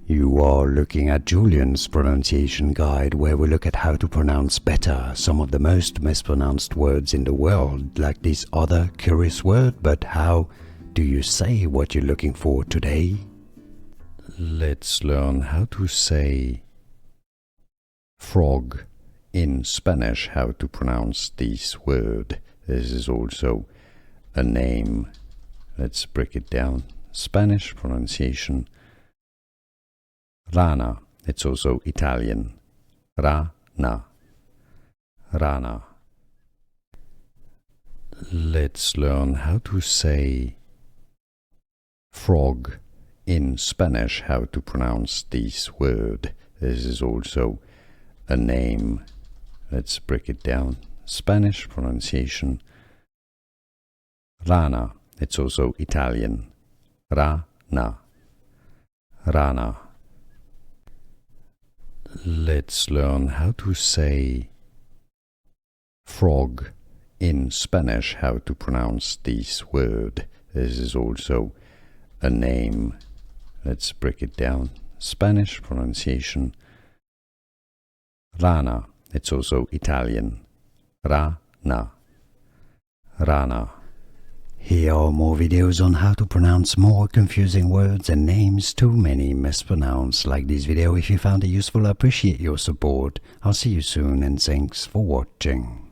You are looking at Julian's pronunciation guide, where we look at how to pronounce better some of the most mispronounced words in the world, like this other curious word. But how do you say what you're looking for today? Let's learn how to say frog in Spanish, how to pronounce this word. This is also a name. Let's break it down. Spanish pronunciation. Rana. It's also Italian. Rana. Rana. Let's learn how to say frog in Spanish, how to pronounce this word. This is also a name. Let's break it down. Spanish pronunciation. Rana. It's also Italian. Rana. Rana. Let's learn how to say frog in Spanish, how to pronounce this word. This is also a name. Let's break it down. Spanish pronunciation. Rana. It's also Italian. Rana. Rana. Here are more videos on how to pronounce more confusing words and names too many mispronounced. Like this video if you found it useful. I appreciate your support. I'll see you soon and thanks for watching.